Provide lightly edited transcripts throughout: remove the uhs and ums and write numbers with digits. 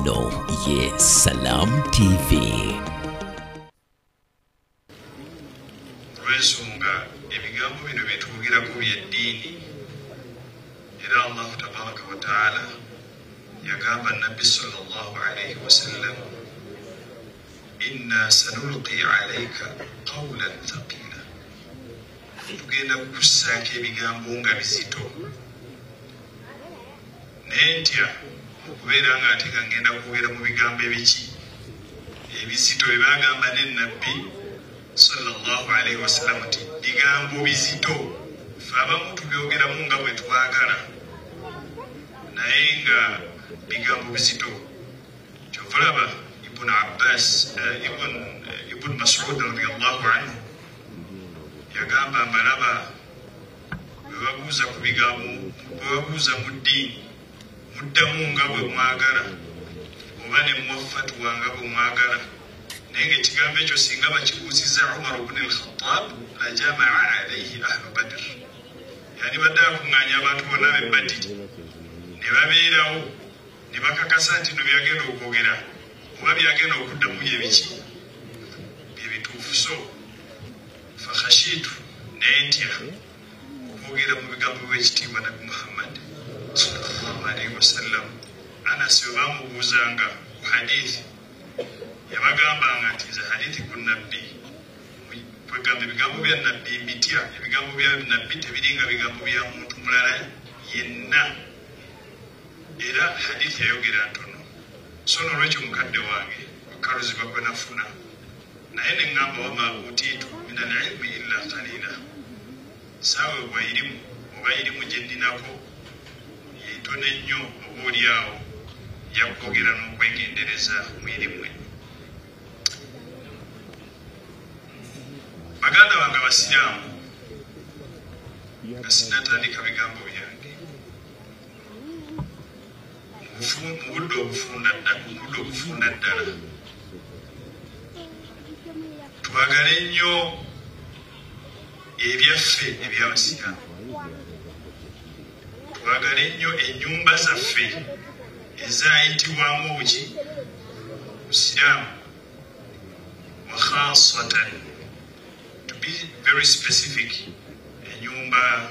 No, yes, Salam TV. Rwesonga ebigambo bino byetwogera ku byeddiini era Allah tabaraka wa taala yagamba Nabbi sallallahu alayhi wa sallam inna sanulqi alayka qawlan thaqila, tugenda kukussaako ebigambo nga bizito nentya okubeera nga ate nga ngenda kwogera mu bigambo ebizito bye bagamba ne Nabbi sallallahu alayhi wa sallam nti bigambo bizito fe abamu tubyogeramu nga bwe twagala naye nga bigambo bizito. Kyova olaba Ibn Abbas Ibn Mas'ud radiyallahu anhu yagamba mbalaba bwe babuuza ku bigambo, bwe babuuza mu ddiini muddamu nga bwe mwagala oba ne muwaffatwa nga bwe mwagala. Naye ng'ekigambo ekyo singa bakibuuziza Umar ibn al-Khattab la jamaa alayhi ahlu Badr, yani badde akuŋŋaanya abantu bonna b'e Badiri ne babeerawo ne bakakasa nti no byagenda okwogera oba byagenda okuddamu byebiki bye bituufu. So fa khashitu naye ntya okwogera mu bigambo by'ekitiibwa Nabi Muhammad sallallahu alayhi wa sallam. Anas bwe bamubuuzanga ku hadithi yabagambanga nti nze hadithi ku Nabbi kwegamba ebigambo bya Nabbi mbitya, ebigambo bya Nabbi tebiringa bigambo bya muntu mulala yenna, era hadithi yayogera ntono. So n'olwekyo mukadde wange okaluzibwa kwe nafuna naye ne ŋŋamba wama utiitu min al-ilmi illa qalila, saawe bwa irimu oba irimu gye nninako yetono ennyo oba oliawo yakwogera n'okwegendereza mu irimu eno. Baganda bange abasiraamu nga sinatandika bigambo byange mu budde obufunda ddala, twagale nnyo ebyaffe ebyabasiraamu, twagale nnyo ennyumba zaffe ezayitibwamu obuki busiraamu, wa khasatan to be very specific, enyumba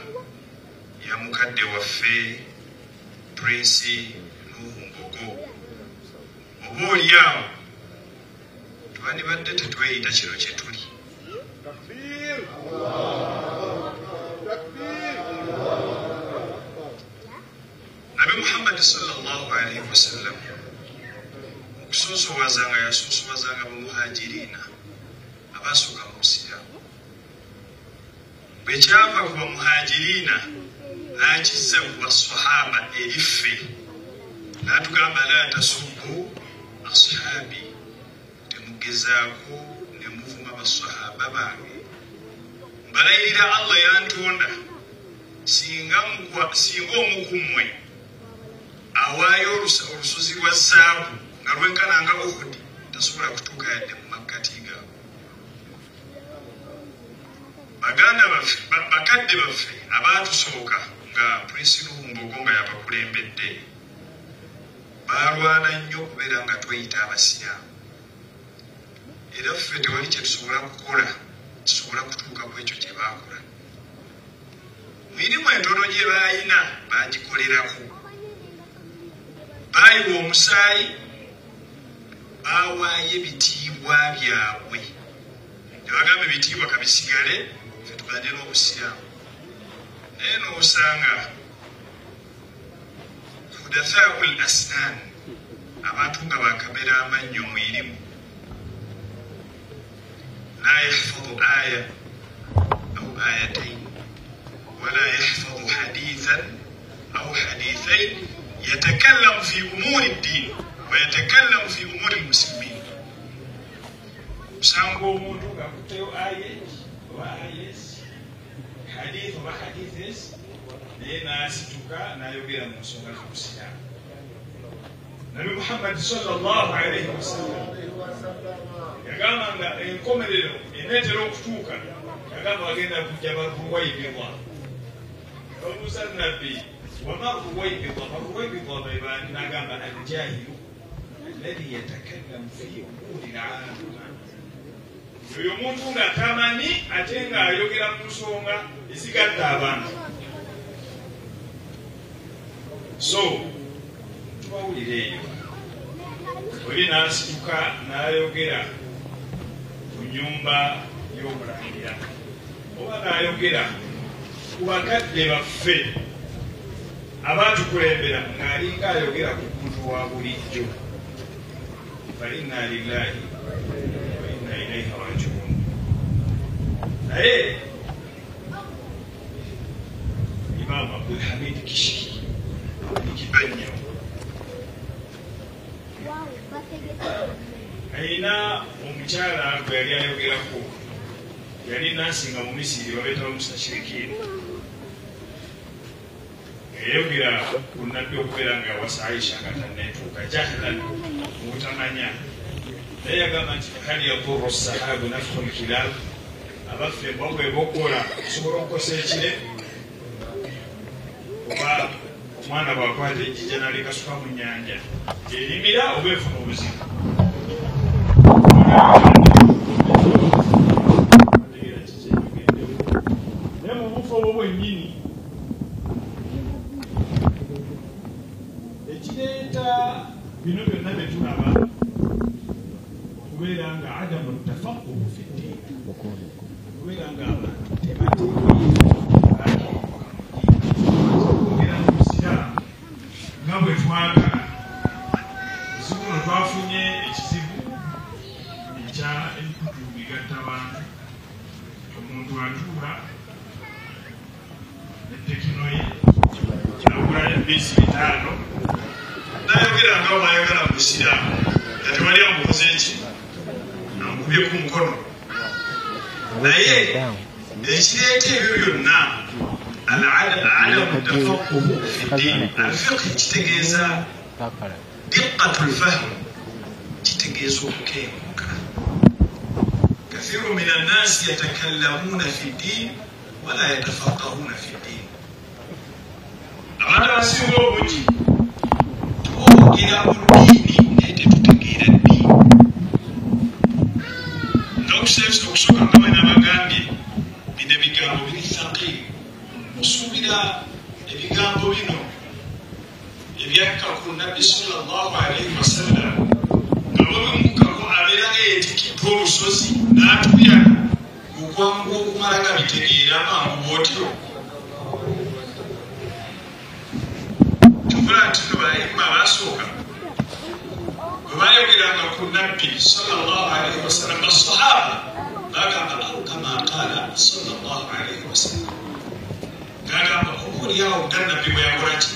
ya mukadde waffe Prince Nuhu Mbogo. Oba oliawo twandibadde tetweyita kino kye tuli. Nabi Muhammad sallallahu alayhi wa sallam okusoosowazanga yasoosowazanga bamuhajiriina abasooka mu busiraamu. Bwe kyava ku bamuhajiriina n'akizza ku basahaba eriffe n'atugamba la tasubbu ashaabi, temugezaako ne muvuma basahaba bange. Mbalayirira Allah yantonda singa omu ku mmwe awaayo olusozi lwa zaabu nga lwenkana nga Uhud tasobola kutuuka yadde mu makkati gaabo. Baganda baffe bakadde baffe abaatusooka nga Prince Nuhu Mbogo nga yabakulembedde baalwana nnyo okubeera nga tweyita abasiraamu, era ffe tewali kye tusobola kukola tusobola kutuuka ku ekyo kye baakola. Mirimu entono gye baayina baagikolerako, baayiwa omusaayi, baawaayo ebitiibwa byabwe ne bagamba ebitiibwa kabisigale ffe tugande n'obusiraamu. Naye n'osanga hudathaau al-asnaan, abantu nga bakamera amannyo mu irimu, la yahfadhu aya au ayatain wala yahfadhu hadithan au hadithain yatakallamu fi umuri ddin wa yatakallamu fi umuri lmuslimin. Osanga omuntu ng'akuteyo aya oba ayes hadith oba hadithes naye n'asituka n'ayogera mu nsonga z'obusiraamu. Nabi Muhammad sallallahu alayhi wa sallam yagamba nga enkomerero eneetera okutuuka, yagamba bagenda kujja baruwaybidwa. Babuuza Nabbi wama ruwaybidwa, baruwaybidwa be bani, n'agamba aljahilu الذي يتكلم في أمور العامة oyo omuntu nga tamanyi ate ng'ayogera ku nsonga ezigatta abantu. So tubawulire eyo oli n'asituka n'ayogera ku nnyumba y'omulangira oba n'ayogera ku bakadde baffe abatukulembera ng'alinga ayogera ku muntu wa bulijjo. Fainna lillahi wa inna ilaihi rajiun. Naye Imam Abdul Hamid Kishki Kibanya ayina omukyala gwe yali ayogerako, yali nasinga mu Misiri babeeta Mustashrikin. Yayogera ku nnabbi okubeera nga awasa Aisha nga tanneetuuka jahilan mu butamanya. Naye yagamba nti hal yadurru sahabu nafhu lkilab, abaffe mbabweba okukola okusobola okukosa ekire, oba omwana bw'akwata ejjija n'alikasuka mu nnyanja erimira oba efuna obuzibu. Naye mu bufu obwo bwennyini ekireeta bino byonna bye tulaba okubeera nga adamu tafaquhu fi ddiin, okubeera nga abantu tebategeera mu busiraamu nga bwe twagala. Ekizibu no twafunye ekizibu ekya ebikutu bigatta abantu. Omuntu atuula n'ettekino ye n'agula ebbisi bitaano n'ayogera nga bw'ayogera mu busiraamu nga tewali amukoze eki amukubye ku mukono. Naye ekireeta ebyo byonna alamu tafaquhu fi ddiin, alfiqhi kitegeeza diqqatul fahm, kitegeeza okukenguka. Kathiru min annaasi yatakallamuuna fi ddiin wala yatafaqahuuna fi ddiin. Abantu abasinga obungi twogera ku ddiini naye tetutegeera ddiini. N'okuseesa okusooka nga bwe nabagambye, bino ebigambo biri thaqil. Osuubira ebigambo bino ebyakka ku nabbi sallallahu alaihi wasallam nga bwebimukako abeera nga yeetikiddwa olusozi n'atuya okwangu okumala nga bitegeera mangu bwotyo. Kyokkola nti no bayimu abaasooka bwe baayogeranga ku nabbi sallallahu alaihi wasallam, basahaba bagamba kama qaala sallallahu alaihi wasallam, gagamba okulyawo nga nabbi bwe yakola ki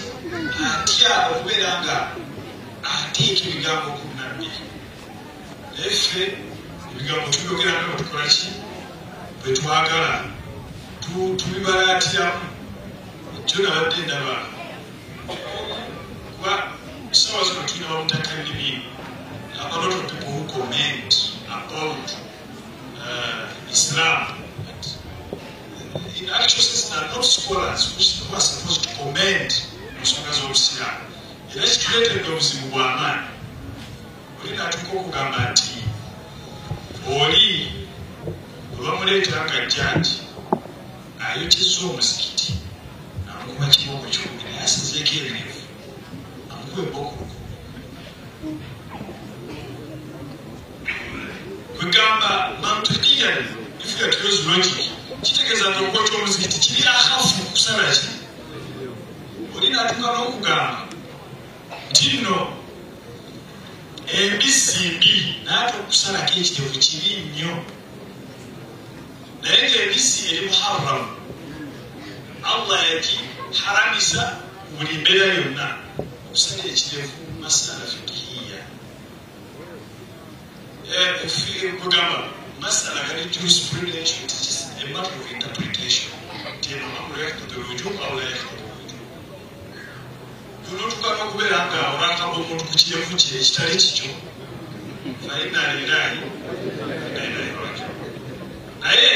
atya okubeera nga ateeka ebigambo ku nabbi. Naye ffe ebigambo tubyogera nga tukola ki bwe twagala tubibalaatiramu. Ekyo nabadde ndaba kuba sawa zino tulina bamutakallimiin, a lot of people who comment about Islam. In actual sense, there are not scholars who are supposed to comment on nsonga z'obusiraamu. Era kituleetedde obuzibu bw'amaanyi. Oli n'atuuka okugamba nti oli bwe bamuleetera nga jjaaji ayokyezza omuzikiti amukuba kibooko kyombi naye asinzeeko ebirevu amukuba ebboko. Kwegamba mantiqiyan, if you are to use logic, kitegeeza nti okwokya omuzikiti kiri akhafu kusala ki. Oli n'atuuka n'okugamba nti nno embisi mbi n'ate okusalako ekitevu kibi nnyo, naye ng'embisi eri muharramu. Allah yagiharamisa buli mbeera yonna okusala ekirevu masala fiqhiya. Kugamba masala gali jurisprudence, it is a matter of interpretation. Tieno amru yaqtadi al-wujub aw la yaqtadi al-wujub. Tunotuka n'okubeera nga olakaba omuntu ku kirevu kye ekitali kikyo, fainna lillahi wa inna ilaihi rajiun. Naye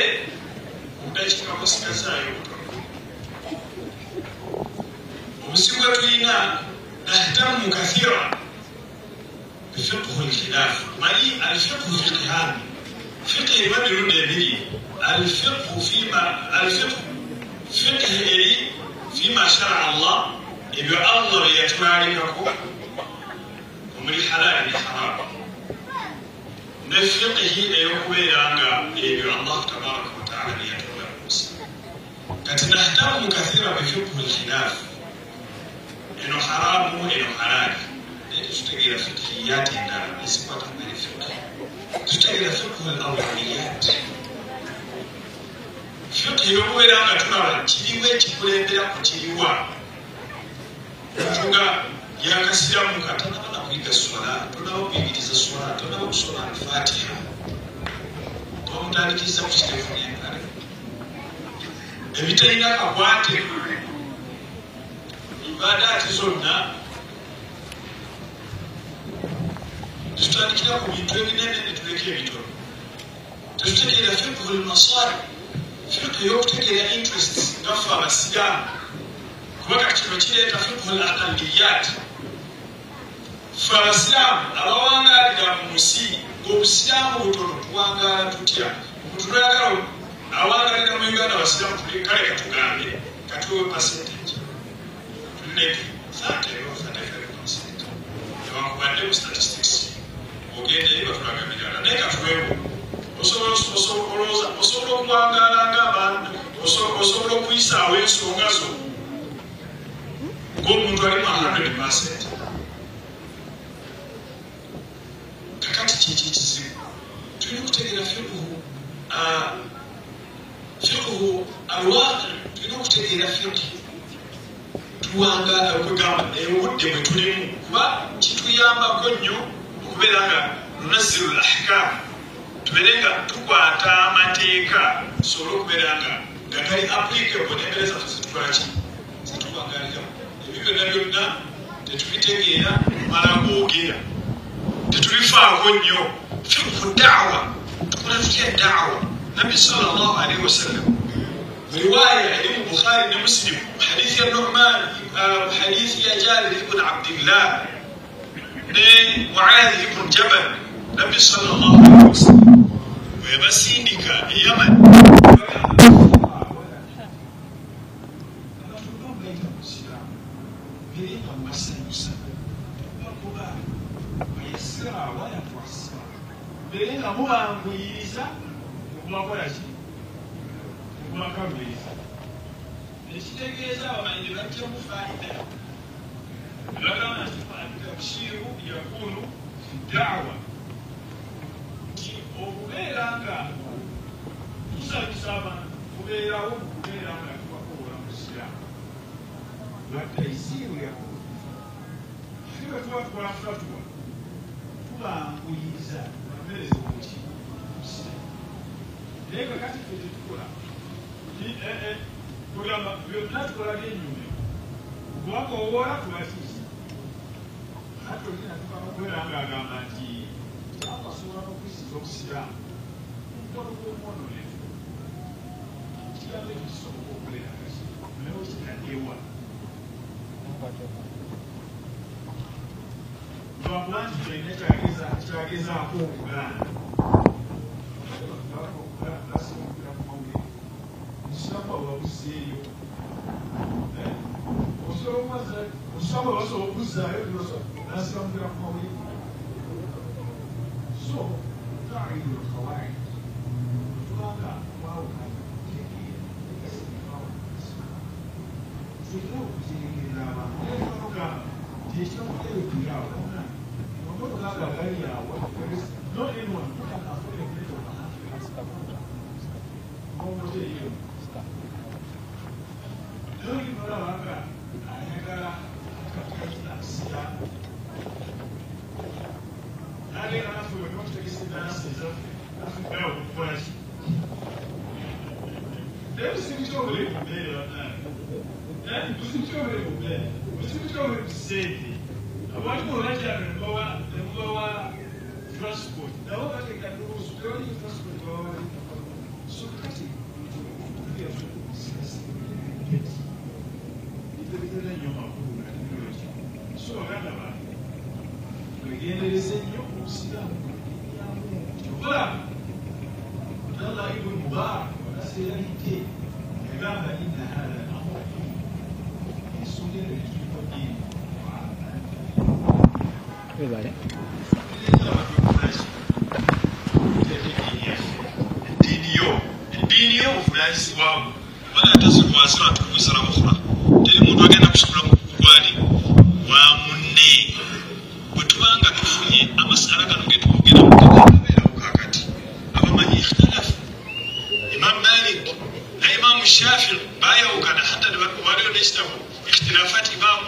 omudakiika kusigazaayo obutono, obuzibu bwe tulina nahtamu kathira بفقه الخلاف مالي الفقه فقهان فقه يبدل النبي الفقه فيما شرع الله يبقى الله يتبارككم ومن الحلال الحرام نفقه يقوي لنا يبقى الله تبارك وتعالى يتبارك قد نهتم كثيرا بفقه الخلاف إنه حرام وإنه حلال تشتغل فقهيات النار اسمها من الفقه تشتغل فقه الأولويات فقه يقوي لنا ترى تجيبه تقولي بلا كتيروا kufunga yakasiramu katana bana kuyiga swala tunawo biyiriza swala tunawo kusoma al-Fatiha tomutandikiriza ku kiteefu n'empale ebitalina kakwate ibadaati zonna tutandikira ku bintu ebinene ne tuleka ebitono tetutegeera fiqhu al-masari fiqhu y'okutegeera interests ngaffe abasiraamu kubaka kino kireeta fiqhu al-aqalliyat ffe abasiraamu abawangalira mu nsi ng'obusiraamu butono tuwangaala tutya mutulagala awangalira mu Uganda abasiraamu kale katugambe katuwe percentage tulina 30% newankubadde mu statistics ogende eri batulaga mirala naye katuwewo osobola okuwangaala ng'abantu osobola okuyisaawo ensonga zo ng'omuntu alimu 100%. Kakati kiki ekizibu tulina okutegeera fiqhu alwaqi tulina okutegeera fiqhu tuwangaala okugamba obudde bwe tulimu kuba kituyambako nnyo okubeera nga nunazzilu al-ahkam tubeere nga tukwata amateeka tusobole okubeera nga gali applicable n'embeera zaffe zitukolaki zituwangaliramu byonna byonna tetubitegeera mala kwogera tetubifaako nnyo fiqhu da'wa tukola tutya da'wa nabbi sallallahu alaihi wasallam riwaya eri mu Bukhari ne Muslim hadithi ya Nu'man hadithi ya Jabir ibn Abdillah ne Mu'adh ibn Jabal nabbi sallallahu alaihi wasallam webasindika e Yaman berenga mubanguyiriza okubakola ki okubakabiriza ekitegeeza abamanyi bajjamu faida bagamba nti atabshiru yakunu fi da'wa nti okubeera nga tusanyusa abantu kubeerawo kubeera nga tubakobola mu Isiraamu wataisiru yakunu fibe tuba tukola fatwa tubanguyiriza bamereze okuki naye kakati ffe tetukola tugamba byonna tukolaga ennyume kubakowoola tubatiisa ate olina tukaba kubeera ng'agamba nti abasobola n'okuyisiza obusiraamu mukolo gw'omwononefu kigambo ekyo kisoboka okubeera kati naye okitaddewa lwakuba nti kyolina kyagezaako okuganda omusamba bwabuzzeeyo omusamba basobola okuzzaayo nasiramukira ku mawulire so taidu lkawaid tubanga wawukana tulina okutegeerera abantu nebanogamba tekiramuterekirawo omutogaga gali awo not anyone can afford a plate of omuteeyo nolibalabaga ayagala akatakasira nagenda naffe wena okutegesa enansi ezaffe nafugawo okukola ki naye buzibu kyobule kubeere banaye buzibu kyobule kubeere buzibu kyobule kusente abantu olajjaga nemubawa transport nabo bateeka ndowooza tewali transport babawa so kati bitera nnyo makulu so baganda bange twegendereze nnyo Voilà. Allah ibn Mubarak, c'est la vérité. Et là, il y a un amour. Et soudain, les trucs ont dit. Oui, voilà. Dini yo fulani wao wala tazirwazira tukuzira mukhura teri muntu agenda kusubira mu kwali wa munne butubanga tufunye amasala gano getugenda mukabera ukakati abamanyi ikhtalafu Imam Malik na Imam Shafi'i bayawukana hata waliyo nechitabu ikhtilafati Imam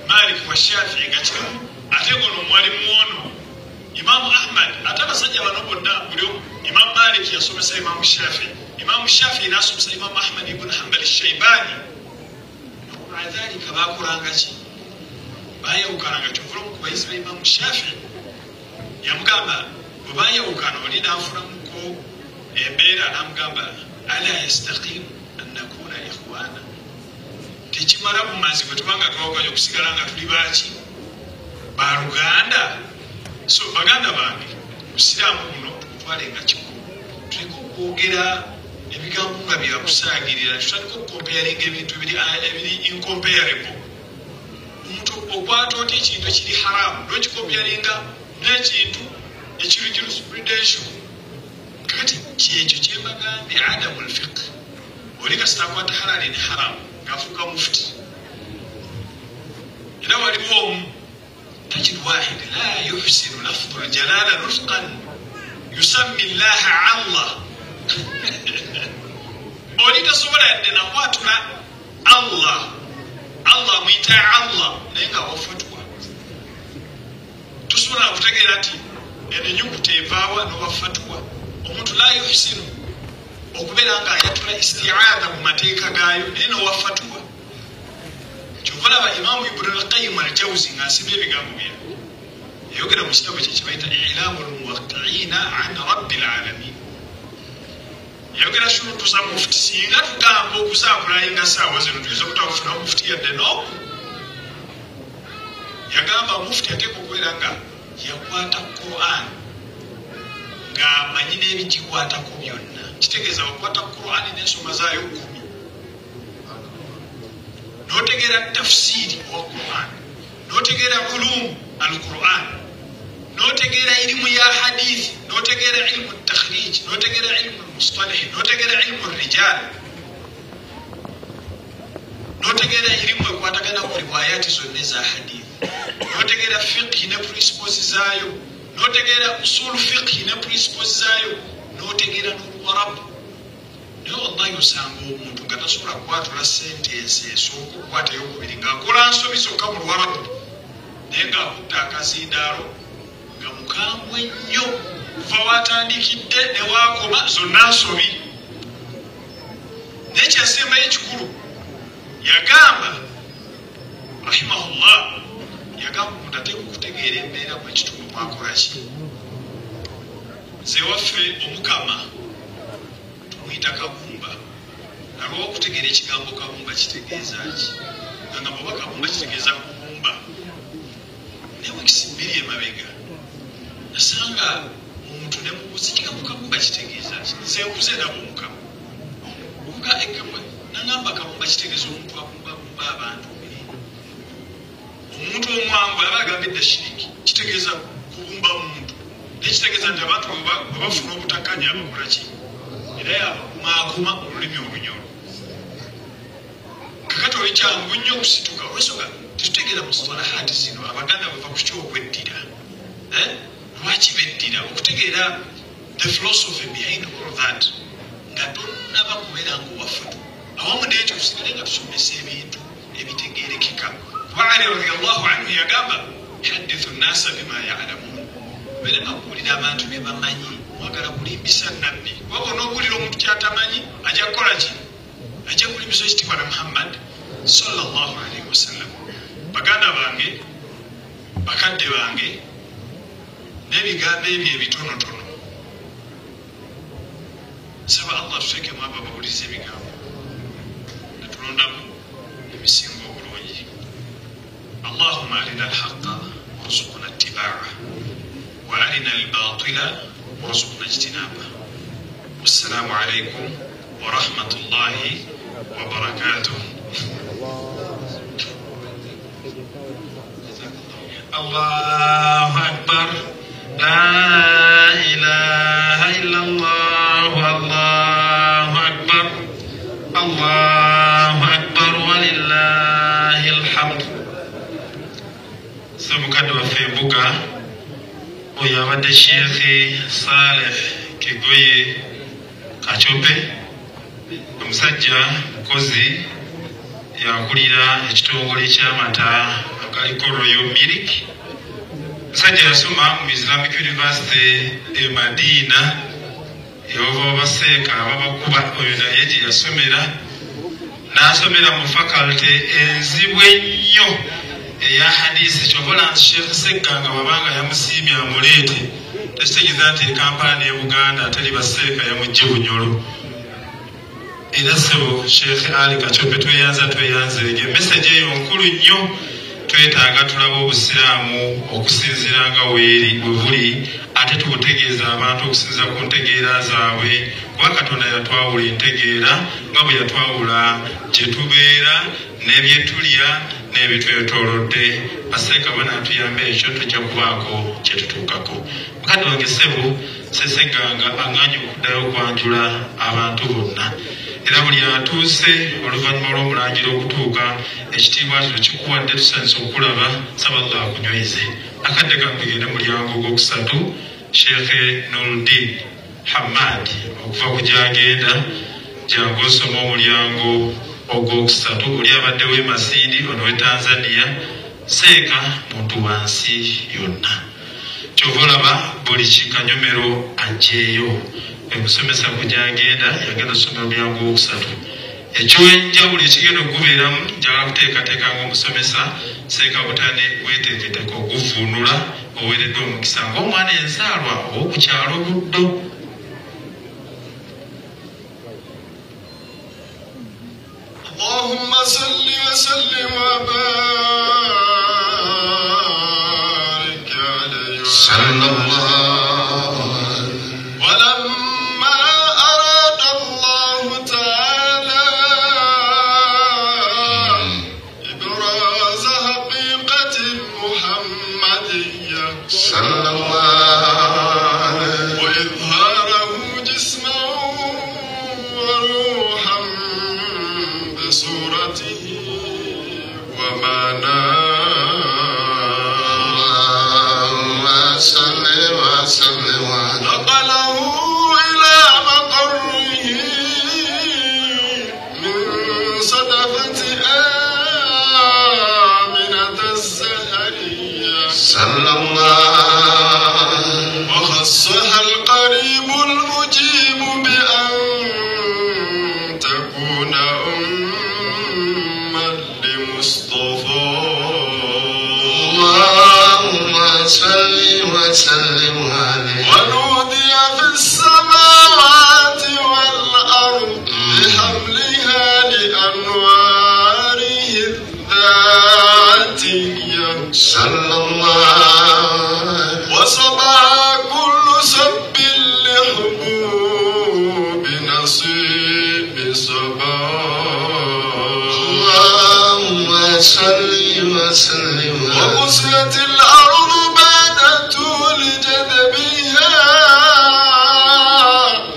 Malik wa Shafi'i gachikamu ate gono mwalimu ono Imam Ahmad atabasajja bano bonna buli Imam Malik yasomesa Imam Shafi'i Imam Shafi'i nasomesa Imam Ahmad ibn Hanbal al-Shaybani wadhalika bakuranga ki bayawukana gachuvula mu kubayizira Imam Shafi'i yamugamba bayawukana oli nafulamuko embeera namugamba ala yastaqim an nakuna ikhwana tekimala bumazi bwe tubanga twawukanye okusigala nga tuli baki baluganda so baganda bange musiraamu buno tutwalenga kikulu tuliko okwogera ebigambo nga byakusaagirira tutandika okukompeyaringa ebintu ebiri incomparable omuntu okwata oti ekintu ekiri haramu nokikompeyaringa n'ekintu ekiri jurisprudential kati kyekyo kyembagambye adamu lfiq oli kasitakwata halali ne haramu ngaafuuka mufuti era waliwo omu تجد واحد لا يحسن لفظ الجلالة نطقا يسمي الله الله أولي تصور عندنا واتنا الله ميتا الله نينغا وفتوى تصور أفتقراتي أن يكتفاوى نوفتوى ومت لا يحسن وكبيرا يترى استعاذة بمتيكا غايو نينو وفتوى Chuvala ba Imam Ibn al-Qayyim al-Jawzi ngasibye bigambo bya. Yogera mu kitabo kye kibaita Ilamul Muwaqqi'ina 'an Rabbil Alamin. Yogera shuru tuza mufti singa tugamba okusakula inga sawa zino tuzo kutafuna mufti yadde no. Yagamba mufti ateko kweranga yakwata Qur'an nga manyine ebijikwata ku byonna. Kitegeeza okwata Qur'an n'ensoma zaayo 10. Notegera tafsiri wa Qur'an notegera ulum al-Qur'an notegera ilmu ya hadith notegera ilmu at-takhrij notegera ilmu al-mustalah notegera ilmu ar-rijal notegera ilmu kwatagana ku riwayati zonne za hadith notegera fiqh ne principles zayo notegera usul fiqh ne principles zayo notegera n'uwarab ne wallahi usango omuntu gatasubira kwatula sentence esokukwata yokubiri ng'akola nsobi zokka mu Luwarabu naye ng'akutta akazindaalo nga mukambwe nnyo kuva watandikidde ne waakoma zonna nsobi naye kyasembayo ekikulu yagamba rahimahullah yagamba omuntu ateeka okutegeera embeera mu ekitundu mwakola ki nze waffe omukama tumuyita kabumba nalwo okutegeera ekigambo kabumba kitegeeza ki nga bw'oba kabumba kitegeeza kubumba naye wekisimbiri emabega nasanga omuntu ne mubuuza ekigambo kabumba kitegeeza ki nze nkuze nabo omukama obuga ekemwe nangamba kabumba kitegeeza omuntu abumbabumba abantu omuntu omwangu aba agambidde shiriki kitegeeza kubumba muntu nekitegeeza nti abantu bwe bafuna obutakkanya abakola ki era yabakumaakuma olulimi olunyolo kakati oli kyangu nnyo okusituka olwensonga tetutegeera mu sitalahaati zino abaganda bweva ku kyo okweddira lwaki beddira okutegeera the philosophy behind all that nga tonnaba kubeera ngaowafutu awamu nekyo tusigale nga tusomesa ebintu ebitegeerekeka kuba ali radiallahu anhu yagamba hadithu nnasa bima yalamun beere bakuwulira abantu be bamanyi mwagala kulimbisa nabbi waba onoowulira omuntu kyatamanyi ajja kukola ki ajja kulimbisa ekitiibwa na Muhammad sallallahu alaihi wasallam baganda bange bakadde bange n'ebigambo ebyo ebitonotono saba Allah tuteekemu abo abawuliriza ebigambo natulondamu emisingo obulungi Allahumma arina alhaqa warzuqna ittibaa'a وأرنا الباطل وارزقنا اجتنابه. والسلام عليكم ورحمة الله وبركاته. الله أكبر. لا إله إلا الله. الله أكبر. الله أكبر ولله الحمد. سمكت وفي بكا ويابد الشيخ صالح كيغوي كاتشوبي omusajja mukozi yakulira ekitongole ky'amata akaliko Royal Milk. Musajja yasoma mu Islamic University e Madina yova baseeka ababakuba oyo naye gye yasomera n'asomera mu faculty enzibwe ennyo eya hadisi. Kyobola nti Sheikh Segganga babanga yamusiimye amuleete tekitegeeza nti Kampala ne Buganda atali baseeka yamugye Bunyolo. Era sebo Sheikh Ali Kachope tweyanze message eyo nkulu nnyo. Twetaaga tulaba obusiraamu okusinziira nga weeri bwe buli ate tubutegeeza abantu okusinziira ku ntegeera zaabwe, kuba Katonda yatwawula entegeera nga bwe yatwawula gye tubeera n'ebyetulya n'ebitwetoolodde. Baseeka banaatuyamba ekyo tujja kubaako kye tutuukako. Mukadde wange ssebo Segganga aŋŋaanye okuddayo okwanjula abantu bonna. Era buli atuuse oluvannyuma lw'omulangira okutuuka ekitiibwa kino kikuwadde tusanyusa okulaba. Saba Allah akunyweze. Akadde kampigende mulyango ogwokusatu Sheikh Nuruddin Hamad okuva ku gyagenda jangu osoma omulyango ogwokusatu. Oli abaddewo e Masindi ono w'e Tanzania seeka muntu wansi yonna. Kyova olaba buli kikanyomero ajjeeyo emusomesa ku gyagenda yagenda osoma omulyango ogwokusatu. Ekyenjawulo ekigenda okugubeeramu njagala kuteekateeka ng'omusomesa seeka butane weeteeketeeka okuvuunula oweereddwa omukisa ng'omwana enzaalwa ow'okukyalo Buddo. اللهم صل وسلم وبارك عليه صلى الله. ولما أراد الله تعالى إبراز حقيقة محمدية صلى الله وإظهاره جسما وروحا بصورته ومعناه. اللهم صل وسلم نقله إلى مقره من صدفة آمنة الزهرية صلى الله وخصها القريب المجيب بأن تكون أما لمصطفى. اللهم صل وسلم عليه. ونودي في السماوات والأرض بحملها لأنواره الذاتية صلى الله. وصبا كل سب لحبوب نصيب صبا. اللهم صل وسلم. وقسمت الأرض بعد طول جدبها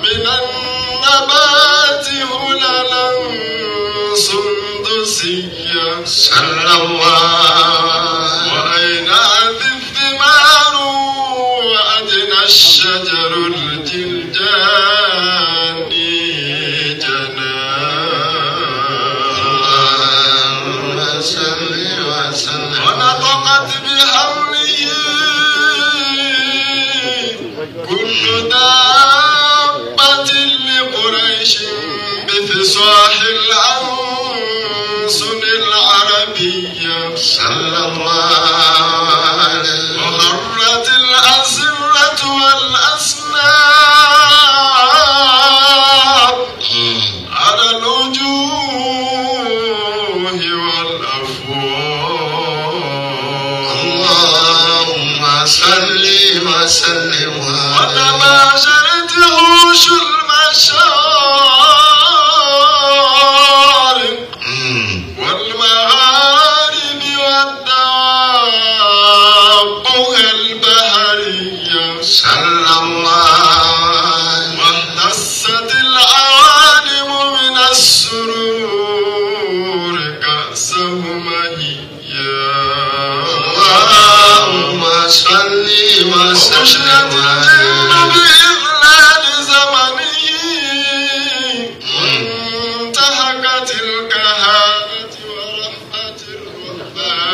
من النبات هللا سندسيا صلى الله. وأينعت الثمار وأدنى الشجر الجلجاني جنان. صل وسلم. ونطقت بحمله كل دابة لقريش بفصاح الأنسن العربية صلى الله عليه. وخرت الأسرة والأسنان وتباشرت هوش المشارق والمغارب والدواب البحرية صلى الله واهتزت العوالم من السرور كأسهما اللهم صل وسلم بإذلال زمنه وانتهكت الكهانة ورحمة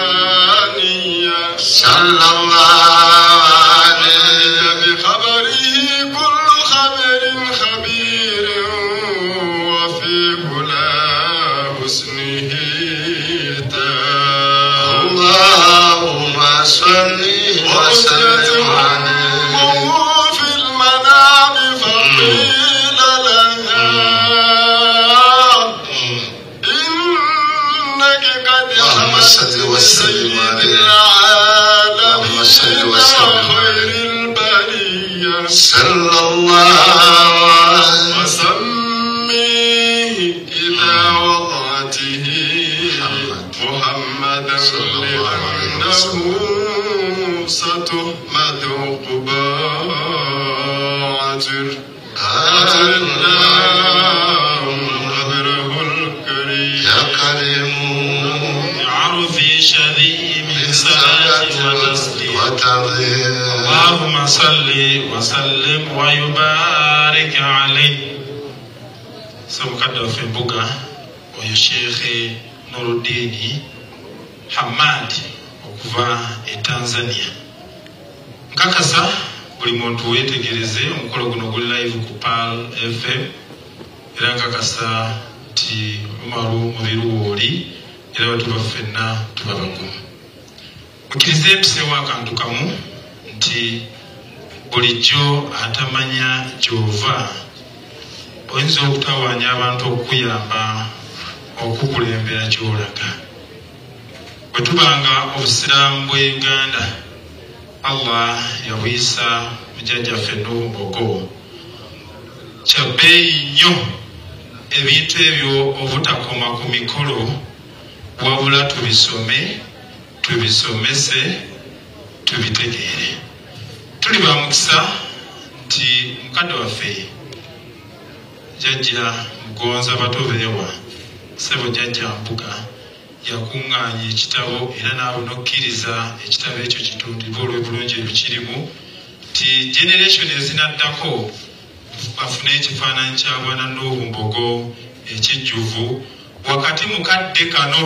الرحمانية صلى الله عليه بخبره كل خبر خبير وفي بلا حسنه اللهم صل وسلم عليه في المنام فقيل لها إنك قد حملت بسيد العالمين خير البرية صلى الله عليه وسميه إذا وضعته محمدا لأنه ستحمد عقباته قدره الكريم يا كريم عرفي شذي من صلاة وتسليم اللهم صل وسلم ويبارك عليه سمكدو في بوغا ويا شيخ نور الدين Hamad okuva Tanzania. Nkakasa buli muntu wetegereze omukolo guno guli live ku PAL FM era nkakasa ti Umaru mubiruwoli era batuba ffenna tubabagumu. Mukirize mpisewo akantu kamu nti bulijjo atamanya gy'ova oyinza okutawaanya abantu okukuyamba okukulembera gy'olaga. Bwetubanga obusiraamu bw'Uganda Allah yabuyisa mujjajjaffe Mbogo kyabbeeyi nnyo ebintu ebyo obutakoma ku mikolo wabula tubisomese tubitegeere. Tuli ba mukisa nti mukadde waffe jjajja Mugonza Batobeewa Ssebo Jjajja Mbuga yakuŋŋaanya ekitabo era n'abunokkiriza ekitabo ekyo kitundibwe olw'ebulungi ebikirimu nti generation ezinaddako bafune ekifaananyi kya Bwana Nuuhu Mbogo ekijjuvu wakati mukadde kano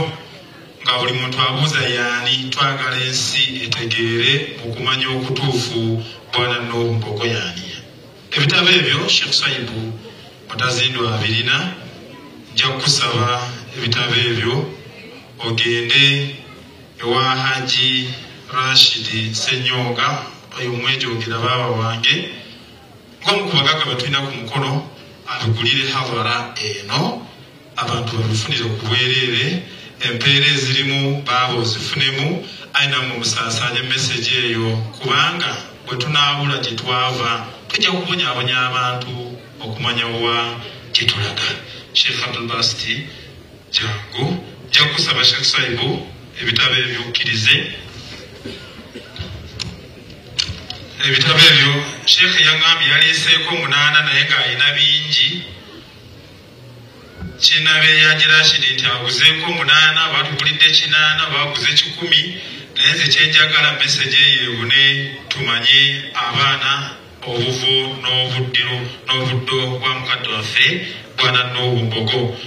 nga buli muntu abuuza yaani twagala ensi etegeere mu kumanya okutuufu Bwana Nuuhu Mbogo yaani. Ebitabo ebyo Sheikh Saibu Mutazindwa abirina. Nja kusaba ebitabo ebyo ogende ewa Haji Rashidi Senyonga oyo mwejogera baba wange ng'omukubagaga batulina ku mukono abigulire havara eno abantu babifunire ku bwereere empeera ezirimu baaba ozifunemu ayina mu musaasaanya message eyo kubanga bwe tunaabula gye twava tujja kubonyaabonya abantu okumanya wa gye tulaga. Sheikh Abdul Basti jangu nja kusaba Sheikh Saibu ebitabo ebyo okkirize. Ebitabo ebyo Sheikh yangambye yaleeseeko 8 naye ng'alina bingi. Kinabe yagirashidi nti aguzeeko 8 batugulidde 8 baguze 10 naye nze kyenjagala message eyo ebune tumanye abaana obuvu n'obuddo bwa mukadde waffe Bwana Nuuhu Mbogo.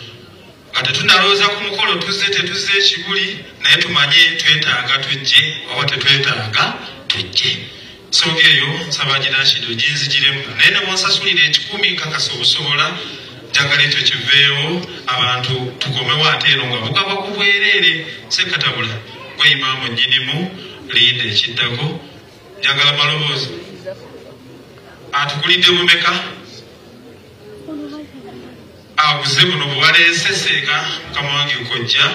Kati tunalooza ku mukolo tuzze tetuzze ekiguli naye tumanye twetaaga tujje oba tetwetaaga tujje. Nsonga eyo nsaba girashidi oginzigiremu naye ne bwonsasulira 10 nkakasa obusobola njagala ekyo kiveewo abantu tukomewo ate eno nga bugaba ku bwereere sekatabula gwe imaamu nnyinimu linda ekiddako njagala maloboozi atugulidde bumeka aguze buno bwe waleese seeka mukama wange kojja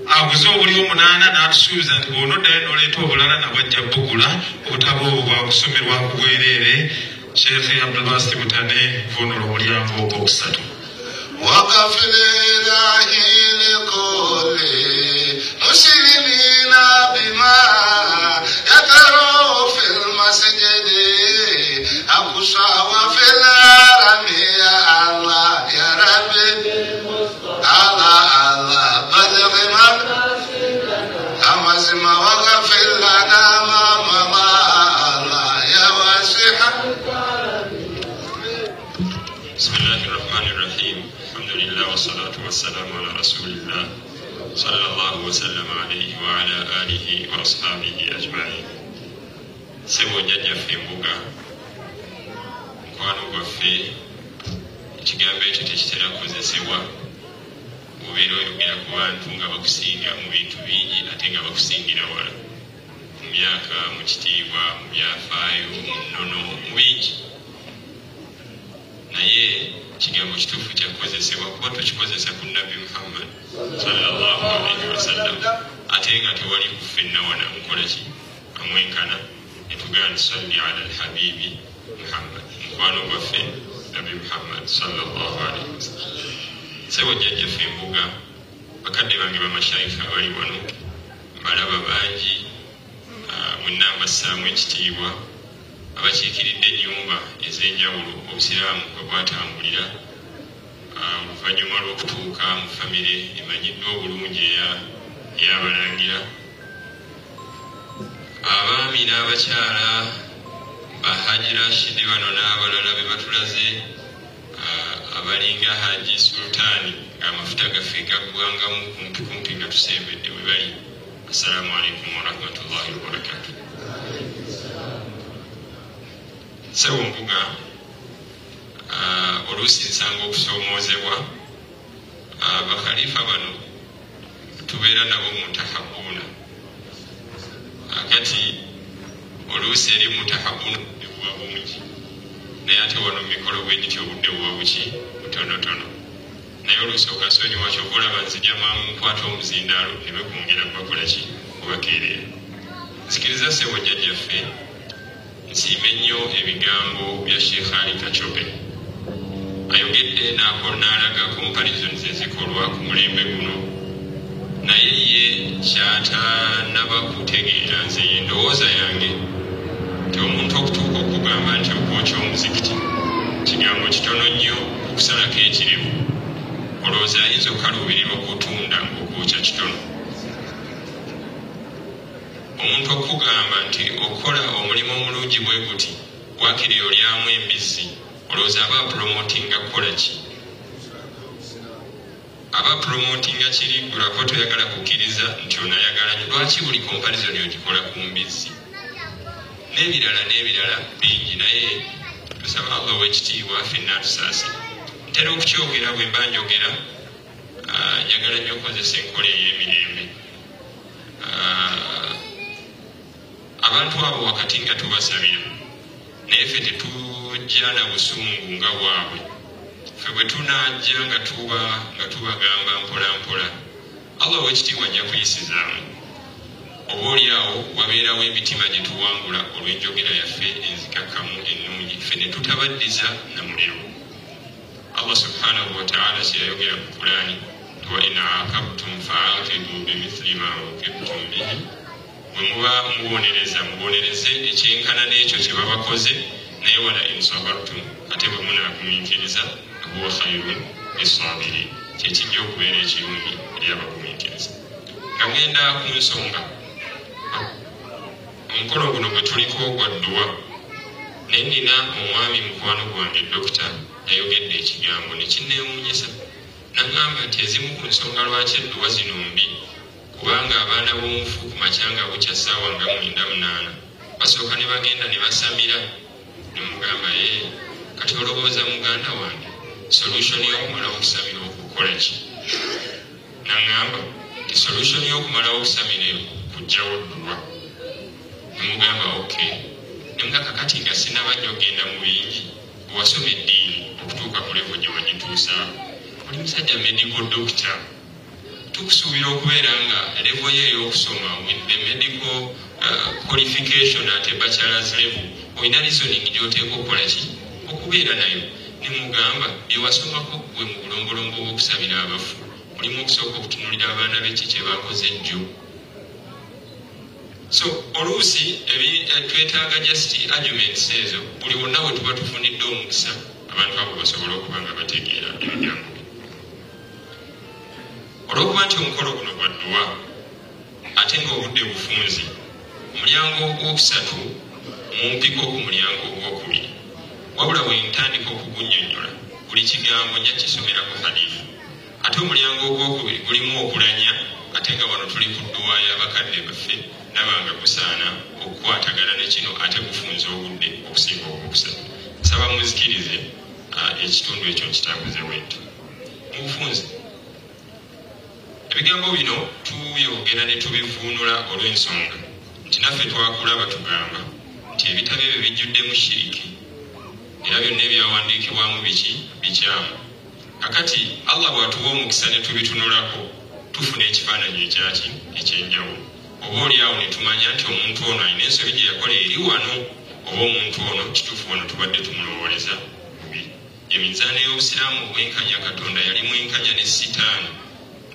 aguze obuli 8 n'atusuubiza nti bw'ono ddayo n'oleeta obulala nabajja bugula obutabo obwo bwakusomerwa ku bwereere. Sheikh Abdulbasit Butane vunula omulyango ogwokusatu. وقفل إلهي لكل مسلمين بما يقرأ في المسجد أقصى وفي العالم يا الله يا ربي الله الله بلغ أمزم وغفر لنا ما مضى الله يا واسع. بسم الله الرحمن الرحيم. الحمد لله والصلاة والسلام على رسول الله صلى الله وسلم عليه وعلى آله وأصحابه أجمعين. سبو جاجة في مبوغا مkwano gwaffe ekigambo ekyo tekitera kukozesebwa obeera oyogera ku bantu nga bakusinga mu bintu bingi ate nga bakusingira wala mu myaka, mu kitiibwa, mu byafaayo, mu nnono, mu bingi. Naye ekigambo kituufu kyakukozesebwa kuba tukikozesa ku Nabbi Muhammad sallallahu alaihi wasallam ate nga tewali kufenna wana mukola ki amwenkana netugamba salli ala alhabibi Muhammad, mukwano gwaffe Nabbi Muhammad sallallahu alaihi wasallam. Sebo jjajjaffe embuga bakadde bange bamashayikha abali wano mbalaba bangi mwenna mbassaamu ekitiibwa abakiikiridde ennyumba ez'enjawulo obusiraamu bwe bwatambulira oluvannyuma lw'okutuuka mu famire emanyiddwa obulungi ey'abalangira, abaami n'abakyala bahaji Rashidi bano n'abalala be batulaze, abalinga Haji Sultani ng'amafuta gaffe gaggwangamu kumpi nga tusembedde we bali. Assalamu alaikum warahmatullahi wabarakatuh. Sewo mbuga oluusi nsanga okusoomoozebwa bakalifa bano tubeera nabo mutahabuna kati oluusi eri mutahabuna buba bungi naye ate wano mikolo bwegiti obudde buba buki butonotono naye oluusi okasonyiwa kyokolaba nzija mamu nkwata omuzindaalo ne bekwongera kubakola ki kubakeerera. Nzikiriza sebo jjajjaffe nsiime nnyo ebigambo bya Sheikh Ali Kachobe. Ayogedde n'alaga comparisons ezikolwa ku mulembe guno naye ye kyatanaba kutegeera nze ye ndowooza yange nti omuntu okutuuka okugamba nti okwokya omuzikiti kigambo kitono nnyo okusalako ekirevu, olowooza ayinza okaluubirirwa okutunda ng'okwokya kitono. Omuntu okugamba nti okola omulimu omulungi bwe guti wakiri olyamu embizzi, olowooza aba promotinga kukola ki? Aba promotinga kiri gulako toyagala kukkiriza nti onayagala lwaki buli comparison ogikola ku mbizzi n'ebirala bingi. Naye tusaba Allah w'ekitiibwa ffenna atusaasire. Ntera okukyogera bwe mba njogera njagala nnyo okozesa enkola ey'emirembe. Abantu abo wakati nga tubasabira naye ffe tetujja na busungu nga bwabwe. Ffe bwe tunajja nga tubagamba mpola mpola Allah w'ekitiibwa ajja kuyisizaamu. Oba oliawo wabeerawo emitima gye tuwangula olw'enjogera yaffe enzikakkamu ennungi, ffe ne tutabaddiza na muliro. Allah subhanahu wa ta'ala kyeyayogera ku Qur'ani nti wa in aqabtum fa'aqibu bimithli ma uqibtum bihi, bwe muba mubonereze ekyenkana n'ekyo kye babakoze, naye wala in sabartum, ate bwe munaagumiikiriza huwa khayrun lis-sabirin, kyekijja okubeera ekirungi eri abagumiikiriza. Nga ngenda ku nsonga, omukolo guno gwe tuliko gwa dduwa, naye nina omwami mukwano gwange dokita yayogedde ekigambo ne kinneewuunyisa. N'agamba nti ezimu ku nsonga lwaki edduwa zino mbi, kubanga abaana b'omufu ku makya nga bukya ssaawa nga 9-8 basooka ne bagenda ne basamira. Ne mugamba kati olowooza muganda wange solution y'okumala okusamira okukola ki? N'agamba nti solution y'okumala okusamira kujjawo dduwa. Ne mugamba okay. Ne mugamba kakati nga sinabajja ogenda mu bingi bwewasoma eddiini okutuuka ku levo gye wagituusaako, oli musajja medical doctor, tukusuubira okubeera nga level ye ey'okusoma with the medical qualification at a bachelor's level olina reasoning gy'oteeka okukola ki okubeera nayo ne mugamba byewasomako gwe mu bulombolombo bw'okusabira abafu mulimu okusooka okutunuulira abaana b'eki kye bakoze ejjo. So oluusi twetaaga just arguments ezo buli wonna we tuba tufunidde omukisa abantu abo basobola okuba nga bategeera ebigambo bye. Olw'okuba nti omukolo guno gwa dduwa ate ng'obudde bufunze, omulyango ogwokusatu mumpiko ku mulyango ogwokubiri, wabula bwe ntandika okugunnyonnyola buli kigambo nja kisomerako hadifu. Ate omulyango ogwokubiri gulimu okulanya ate nga wano tuli ku dduwa y'abakadde baffe nabanga gusaana okukwatagana ne kino ate gufunze obudde okusinga ogwokusatu. Nsaba muzikirize ekitundu ekyo kitambuze bwentyo mu bufunze. Ebigambo bino tuyogera ne tubivuunula olw'ensonga nti naffe twakula batugamba nti ebitabo ebyo bijjuddemu shiriki era byonna ebyawandiikibwamu bikyamu. Kakati Allah bw'atuwa omukisa ne tubitunulako tufuna ekifaananyi ekyenjawulo. Oba oliawo ne tumanya nti omuntu ono alina ensobi gye yakola eri wano, oba omuntu ono kituufu wano tubadde tumulowooleza bubi. Emizaano y'obusiraamu obwenkanya Katonda yali mwenkanya ne sitaani.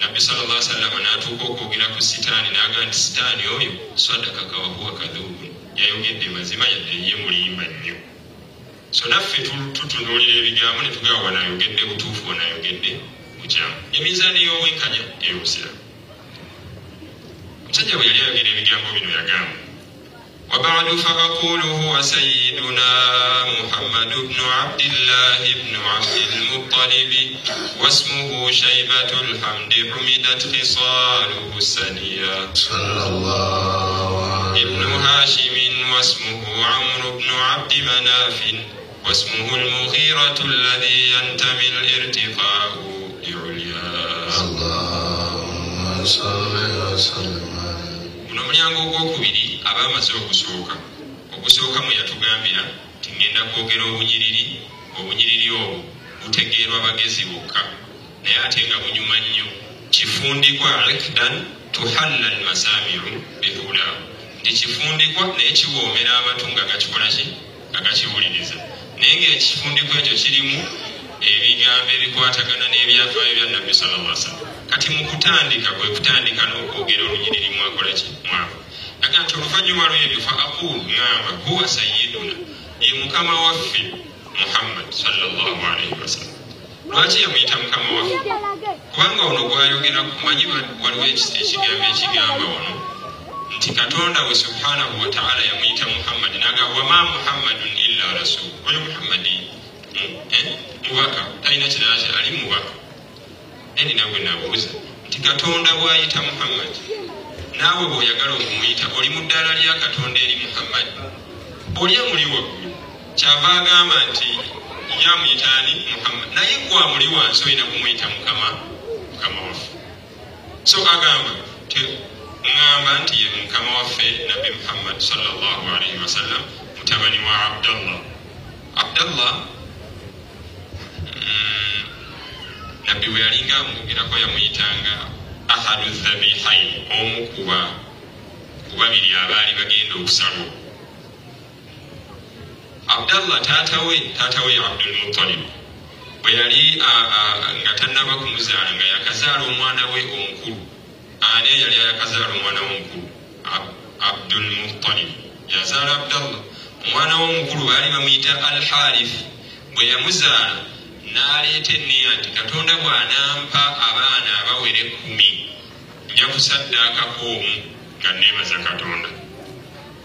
Nabbi sallallahu alaihi wasallam n'atuuka okwogera ku sitaani n'agamba nti sitaani oyo swadakaka wa huwa kadhuubun, yayogedde mazima yadde ye mulimba nnyo. So naffe tutunuulira ebigambo ne tugamba wanaayogedde butuufu wanaayogedde bukyamu. Emizaano y'obwenkanya ey'obusiraamu. Omusajja bwe yali ayogera ebigambo bino yagamba وبعد فأقول هو سيدنا محمد بن عبد الله بن عبد المطلب واسمه شيبة الحمد حمدت خصاله السنية صلى الله ابن هاشم واسمه عمرو بن عبد مناف واسمه المغيرة الذي ينتمي الارتقاء لعليا اللهم صل وسلم. Guno mulyango ogwokubiri aba amaze ogusooka mwe yatugambira nti ngenda kwogera obunyiriri obwo butegeerwa bagezi bokka naye ate nga bunyuma nnyo. Kifundikwa rikdan tuhalla almasamiru bihula, nti kifundikwa naye kiwoomera amatu nga gakikola ki nga gakiwuliriza. Naye ng'ekifundikwa ekyo kirimu ebigambo ebikwatagana n'ebyafaayo bya Nabbi sallallahu alaihi wasallam. Kati mu kutandika kwe kutandika n'okwogera olunyiriri mwakola ki mwako. Aga nti oluvannyuma lw'ebyo fa aqulu ngamba huwa sayyiduna, ye mukama waffe Muhammad sallallahu alaihi wasallam. Lwaki yamuyita mukama waffe? Kubanga ono gwayogera kumanyi waliwo ekigambo ekigamba wano nti Katonda we subhanahu wa ta'ala yamuyita Muhammad n'agamba wama Muhammadun illa rasul. Oyo Muhammadi mubaka talina kirala ali mubaka. Eni nawe nabuuza nti Katonda bw'ayita Muhammad naawe bw'oyagala okumuyita oli mu ddaala lya Katonda eri Muhammad, olya muli waggulu kyava agamba nti yamuyita ani Muhammad, naye gwa muli wansi olina kumuyita mukama waffe. So agamba ngamba nti ye mukama waffe Nabbi Muhammad sallallahu alaihi wasallam mutabani wa Abdallah Nabbi bwe yalinga amwogerako yamuyitanga ahadu dhabihaini, omu ku babiri abaali bagenda okusalwa. Abdallah taata we Abdul Muttalib bwe yali nga tannaba kumuzaala nga yakazaala omwana we omukulu. Ani yali yakazaala omwana we omukulu? Abdul Muttalib yazaala Abdallah. Omwana we omukulu baali bamuyita Al-Harith. Bwe yamuzaala n'aleeta enniya nti Katonda bw'anampa abaana abawere 10 nja kusaddaakako omu nga neebaza Katonda.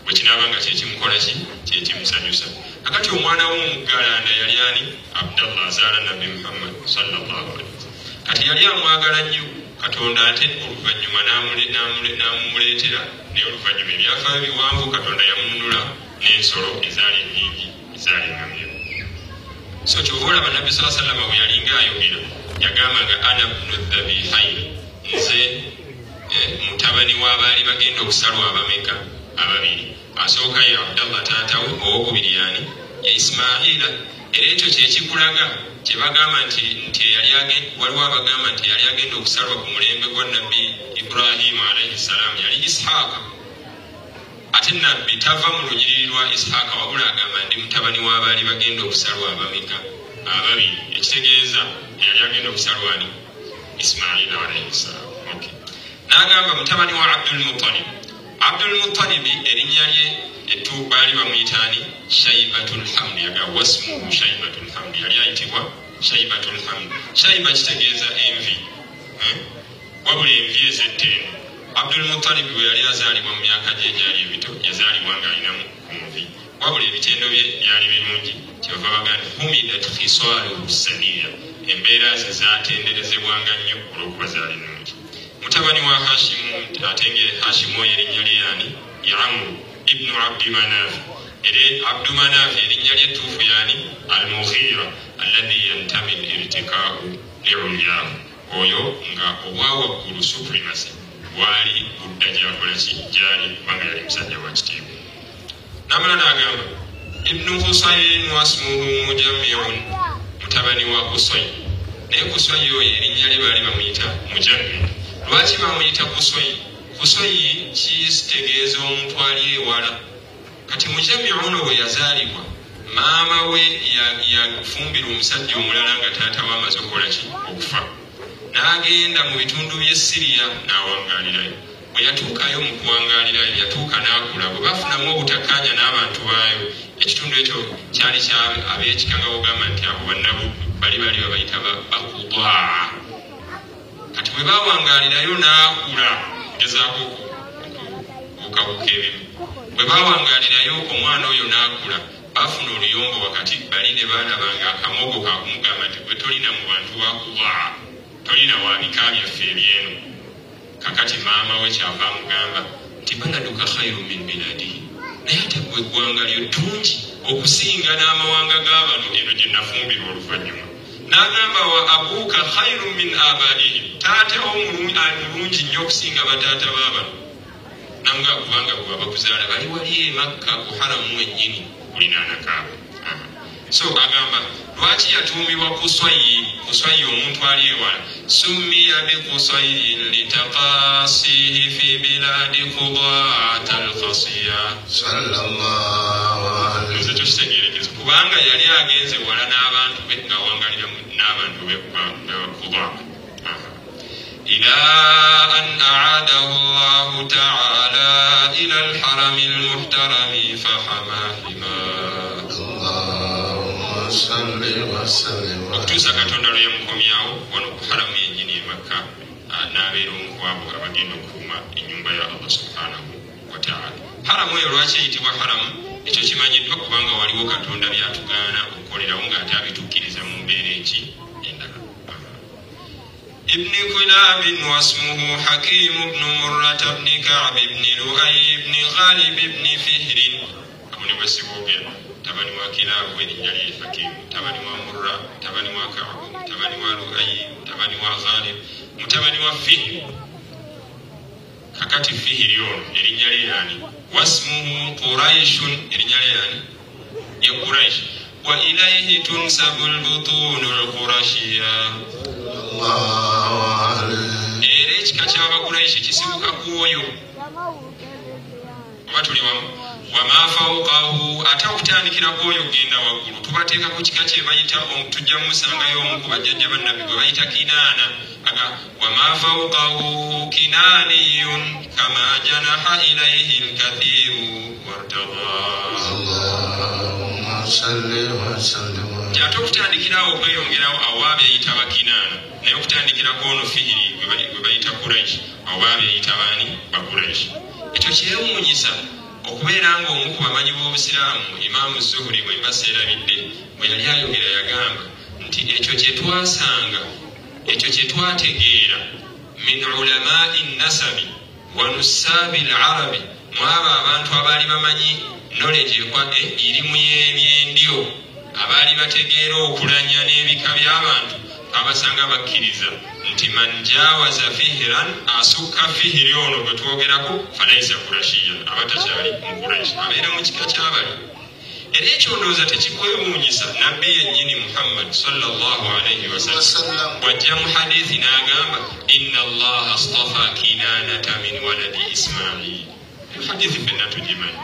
Bwe kinaaba nga kyekimukola ki kyekimusanyusa. Kakati omwana w'omuggalanda yali ani? Abdallah azaala Nabbi Muhammad sallallahu alaihi wasallam. Kati yali amwagala nnyo Katonda, ate oluvannyuma n'amumuleetera naye oluvannyuma ebyafaayo biwanvu Katonda yamununula n'ensolo ezaali ennyingi ezaali engamira. So kyova olaba Nabbi sallallahu alaihi wasallam bwe yalinga ayogera yagamba nga ana bnu dhabihaini, nze mutabani w'abaali bagenda okusalwa abameka ababiri. Asooka ye Abdallah taata we, owokubiri yani ya Ismaila era ekyo kyekikulaga kyebagamba nti waliwo abagamba nti yali agenda okusalwa ku mulembe gwa nabbi Ibrahimu alayhi salaamu yali Ishaaka ate nabbi tava mu lunyiriri lwa Ishaaka wabula agamba ndi mutabani w'abaali bagenda okusalwa abameka ababiri ekitegeeza yali agenda okusalwa ani Ismaila alayhi salaamu. N'agamba mutabani wa Abdul Muttalib erinnya lye baali bamuyitaani Shaybatul Hamd yagamba wasmuhu Shaybatul Hamd yali ayitibwa Shaybatul Hamd. Shayba kitegeeza envi wabula envi ez'ettendo. Abdul Muttalib bwe yali azaalibwa mu myaka gye egyali ebito yazaalibwa ng'alinamu envi wabula ebitendo bye byali birungi kyebava bagamba humidat khisaluhu saniya embeera ze zaatenderezebwanga nnyo olw'okuba zaali nnungi. Mutabani wa Hashimu atenge Hashimu oyo erinnya lye yani Amru ibnu Abdi Manaf era Abdu Manaf erinnya lye ttuufu yani Al-Mughira alladhi yantami al-irtika'u li'ulyahu oyo nga obwawaggulu supremacy wali budda gyakolaki gyali kubanga yali musajja wa kitiibwa. Namala n'agamba Ibnu Husayn wasmuhu Mujammi'un mutabani wa Kusay naye Kusay oyo erinnya lye baali bamuyita Mujammi. Lwaki bamuyita Kusay kitegeeza omuntu ali ewala. Kati Mujammi'un bwe yazaalibwa maama we yafumbira omusajja omulala nga taata we amaze okufa n'agenda mu bitundu by'e Siriya n'awangaalirayo. Bwe yatuukayo mu kuwangaalirayo yatuuka n'akula bwe bafunamu obutakkaanya n'abantu baayo ekitundu ekyo kyali ab'ekika nga bogamba nti abo bannabuddu bali babayita bakudaa. Kati bwe bawangaalirayo n'akula gezaako okubukabuka ebimu. Bwe bawangaalirayo omwana oyo n'akula bafuna oluyombo wakati bali ne baalabanga akamogo kakumugamba nti gwe tolina mu bantu bakudaa tolina wa bika byaffe ebyeno. Kakati maama we kyava amugamba nti baladuka khairu min biladihi naye ate gwe eggwanga lyo ddungi okusinga n'amawanga g'abano eno gye nafumbira oluvannyuma. N'agamba wa abuuka khairu min abaihi taata omulungi nnyo okusinga bataata baabano. Namugamba kubanga bwe babakuzaala bali wali e Makka ku haramu ennyini kulinaana kaabo. So agamba lwaki yatuumibwa Kuswayi omuntu ali ewala summiya bi Kuswayin litaqasihi fi biladi Qudat al-Qasiya sallallahu alaihi wasallam kubanga yali agenze wala n'abantu be nga wangalira n'abantu be Qudat ila an a'adahu Allah ta'ala ila al-haram al-muhtaram fa hamahima okutuusa Katonda lwe yamukomyawo wano ku haramu yennyini e Makka n'abeera omu ku abo abagenda okukuuma ennyumba ya Allah subhanahu wa ta'ala. Haramu eyo lwaki eyitibwa haramu ekyo kimanyiddwa kubanga waliwo Katonda byatugaana okukolerawo ng'ate abitukkiriza mu mbeera eki endala. Ibni Kulabin wasmuhu Hakimu bnu Murrata bni Ka'b bni Lu'ay bni Ghalib bni Fihrin abo ne bwe siboogera tabani wa Kilabu erinnya lye Hakimu, tabani wa Murra, tabani wa Ka'b, tabani wa Lu'ay, tabani wa Ghalib, mutabani wa Fihr. Kakati Fihr ono erinnya lye yani wasmuhu Quraishun erinnya lye yani ye Quraish wa ilayhi tunsabu al-butun al-Qurashiyya. Allahu alayhi. Era ekika ky'Abakuraishi kisibuka kwoyo. Oba tuli wamu. Wama fawqahu ate okutandikira kwoyo genda waggulu tubateeka ku kika kye bayita tujja musangayo omu ku bajjajja bannabbi gwe bayita Kinaana aga wama fawqahu kinaniyun kama janaha ilayhi al-kathiru Allahumma salli wa sallim. Ate okutandikirawo okweyongerawo awaabe yayita Bakinaana naye okutandikirako ono Fihiri gwe bayita Quraish awaabe yayita baani Bakuraish. Ekyo kyewuunyisa okubeera ng'omu ku bamanyi b'Obusiraamu Imaamu Zuhuri bwe mbaseerabidde bwe yali ayogera yagamba nti ekyo kye twasanga ekyo kye twategeera min ulamaa'i nasabi wa nusaabi al-arabi mu abo abantu abaali bamanyi knowledge irimu y'ebyendyo abaali bategeera okulanya n'ebika by'abantu abasanga bakkiriza nti man jawaza Fihran asukka Fihiri ono gwe twogerako falaisa Qurashiyan abatakyali mu Quraish abeera mu kika ky'abali era ekyo ndowooza tekikwewuunyisa nabbi yennyini Muhammad sallallahu alayhi wasallam wajja mu hadithi n'agamba inna allaha astafa kinanata min waladi ismail. Hadithi fenna tugimanyi.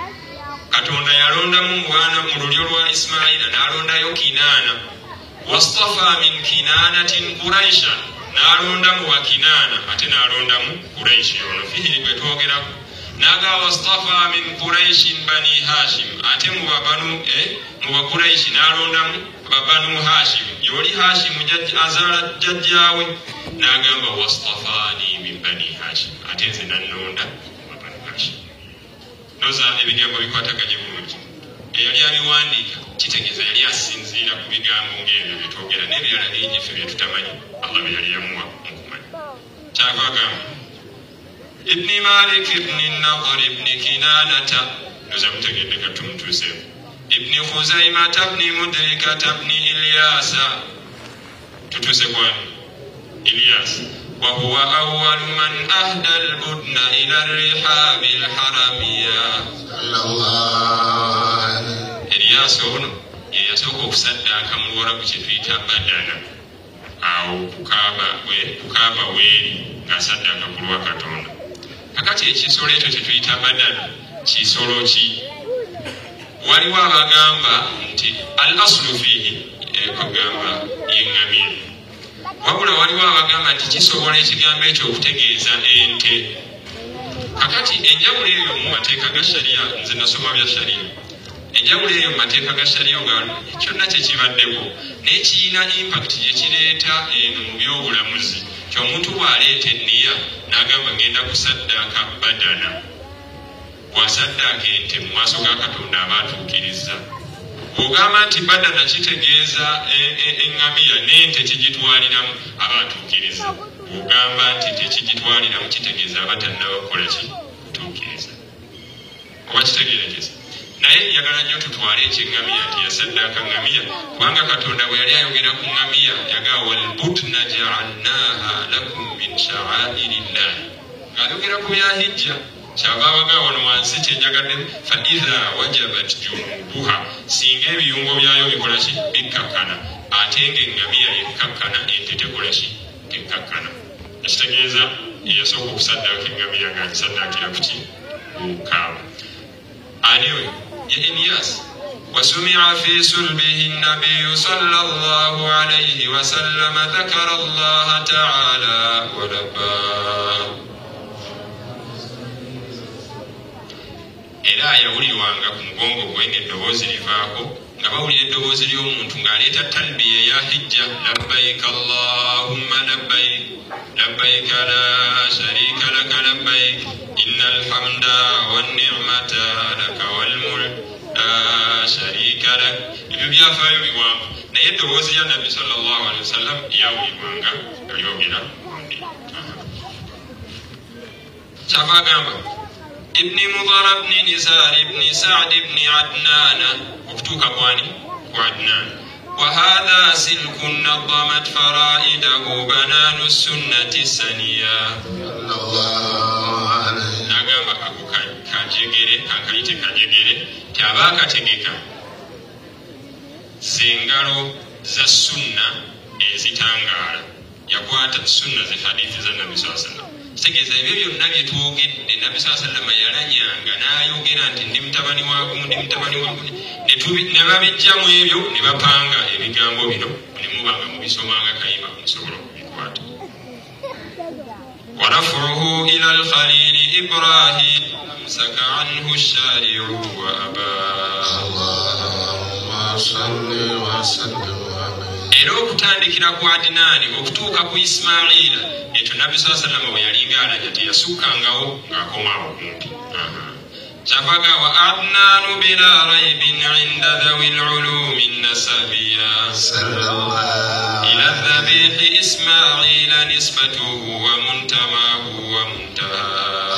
Katonda yalondamu mwana mu lulyo lwa Ismaila n'alondayo Kinaana. Wastafa min kinanatin Quraisha, n'alondamu wa Kinaana ate n'alondamu Quraishi. Ono fihiri gwe twogerako. Naga wastafa min Quraishin bani Hashim, ate mu Quraishi n'alondamu banu Hashim. Yoli Hashim azaala jjajjaawe n'agamba wastafani min bani Hashim, ate nze nannonda mu banu Hashim. Noza ebigambo bikwataganye bulungi. Eyali abiwandiika kitegeeza yali asinziira ku bigambo ng'ebyo bye twogera n'ebirala bingi ffe bye tutamanyi Allah bye yali yamuwa okumanyi. Kyava agamba Ibni Malik ibni Nadhr ibni Kinanata, noza mutegedde katumutuuseeko, Ibni Khuzaimata ibni Mudrikata ibni Ilyasa, tutuuse kwani Ilyas. وهو أول من أهدى البدن إلى الرحاب الحرمية. Elias ono ye yasooka okusaddaaka mu Luwarabu kye tuyita badana, awo kukaaba weeri ng'asaddaaka ku lwa Katonda. Kakati ekisolo ekyo kye tuyita badana kisolo ki? Waliwo abagamba nti al aslu fihi kugamba yeŋŋamira, wabula waliwo abagamba nti kisobola ekigambo ekyo okutegeeza ente. Kakati enjawulo eyo mu mateeka ga shariya, nze nasoma bya shariya, enjawulo eyo mu mateeka ga shariya kyonna kye kibaddeko naye kirina impact gye kireeta eno mu byobulamuzi. Ky'omuntu bw'aleeta enniya n'agamba ngenda kusaddaaka badana, bw'asaddaaka ente mu maaso ga Katonda aba atuukiriza. Bw'ogamba nti badana kitegeeza eŋŋamiya n'ente kigitwaliramu aba atuukiriza. Bw'ogamba nti tekigitwaliramu kitegeeza aba tannaba kukola ki? Kutuukiriza. Oba kitegeerekeza? Naye njagala nnyo tutwale ekyeŋŋamiya nti yasaddaaka ŋŋamiya, kubanga Katonda bwe yali ayogera ku ŋŋamiya yagaa walbutna ja'alnaha lakum min sha'airillah, ng'ayogera ku bya hijja. Kyava abaga wano wansi kyenjagaddemu fa idha wajabat junubuha, singa ebiyungo byayo bikola ki? Bikkakkana. Ate ng'eŋŋamiya yekkakkana, ente tekola ki? Tekkakkana. Ekitegeeza yasooka okusaddaaka eŋŋamiya ng'agisaddaakira ku ki? Kukaaba. Ani oyo? Ye Ilyas. وسمع في صلبه النبي صلى الله عليه وسلم ذكر الله تعالى ولبى. Era yawulirwanga ku mugongo gwe ng'eddoboozi livaako, nga bawulira eddoboozi ly'omuntu ng'aleeta talbiya ya hijja, labbayika allahumma labbayik labbayika la sharika laka labbayik innal hamda wan ni'mata laka wal mulk la sharika lak. Ebyo byafaayo biwanvu, naye eddoboozi lya Nabbi sallallahu alaihi wasallam yawulirwanga nga lyogera gundi. Kyava agamba ابن مضر بن نزار بن سعد بن عدنان اكتوك قواني وعدنان. وهذا سلك نظمت فرائده بنان السنة السنية. نعم أبو كاجيجيري كاكاليتي كاجيجيري تاباكا تيجيكا زنغارو za sunna ezitangala yakwata sunna ze hadithi za Nabi sallallahu alaihi wasallam. Kitegeeza ebyo byonna bye twogedde Nabi sallallahu alaihi wasallam yalanyanga n'ayogera nti ndi mutabani wa gumu ndi mutabani wa gumu, ne babijjamu ebyo ne bapanga ebigambo bino ne mubanga mubisomanga kayima musobola okubikwata. ورفعه إلى الخليل إبراهيم أمسك عنه الشارع وأباه. اللهم صل وسلم. Era okutandikira ku Adinaani okutuuka ku Ismaila, ekyo Nabbi sallallahu alaihi wasallam bwe yali ng'alanya teyasukkangawo ng'akomawo kumpi. Kyavaga wa Adnaanu bila raybin inda dhawi al-ulumi an-nasabiyya ila dhabihi Ismaila nisbatuhu wa muntamahu wa muntaha.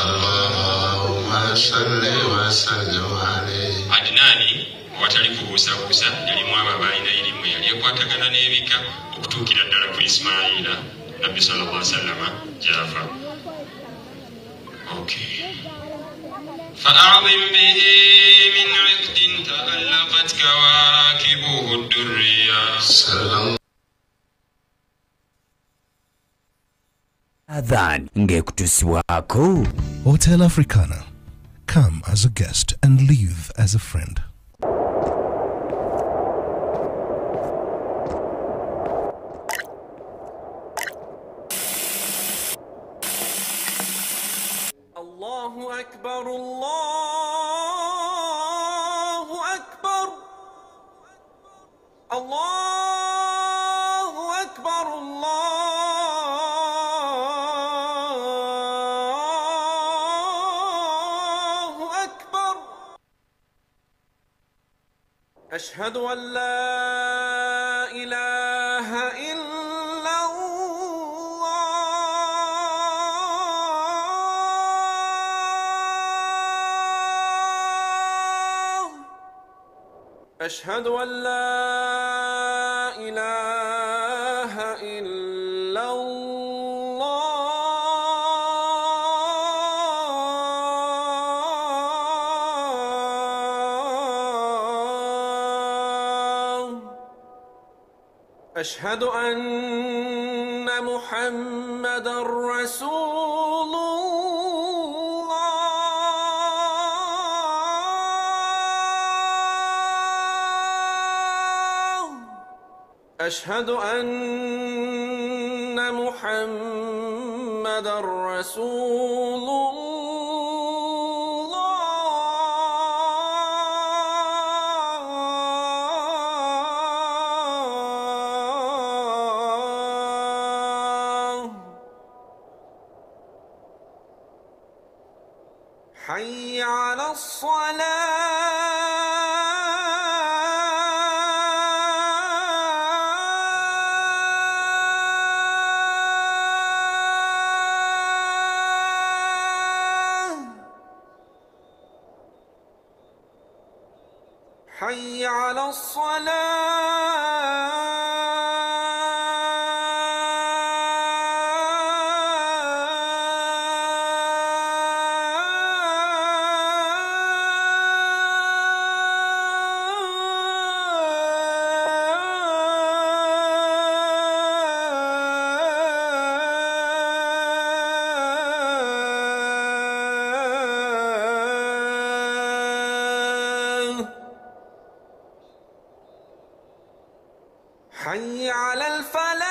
Allahumma salli wa sallim alayhi. Adnaani watali kubuusabuusa, yalimu abo abalina irimu, yali ekwatagana n'ebika okutuukira ddala ku Ismaila Nabbi sallallahu alaihi wasallam gy'ava. Okay. فأعظم به من عقد تألقت كواكبه الدرية. Adhan ngekutuswako. Hotel Africana. Come as a guest and leave as a friend. الله أكبر الله أكبر الله أكبر الله أكبر أشهد أن لا إله إلا الله أشهد أن لا إله إلا الله أشهد أن محمدًا رسول الله أشهد أن محمدًا رسول الله حي على الصلاة حي على الصلاة حي على الفلاح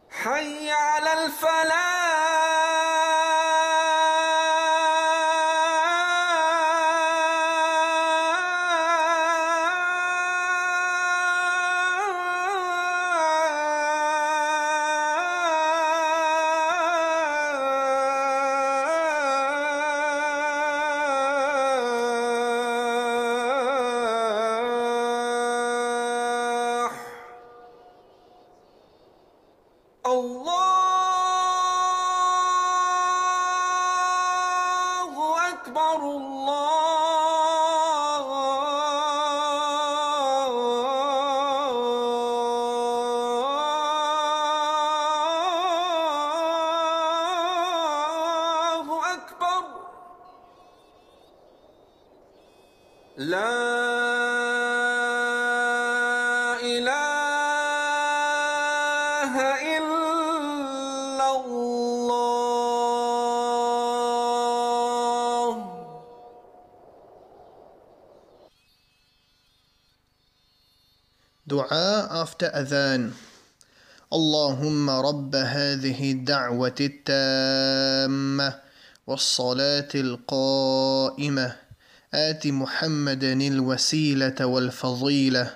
حي على الفلاح الله أكبر الله أكبر لا إله إلا الله Dua after adhan. اللهم رب هذه الدعوة التامة والصلاة القائمة آت محمدا الوسيلة والفضيلة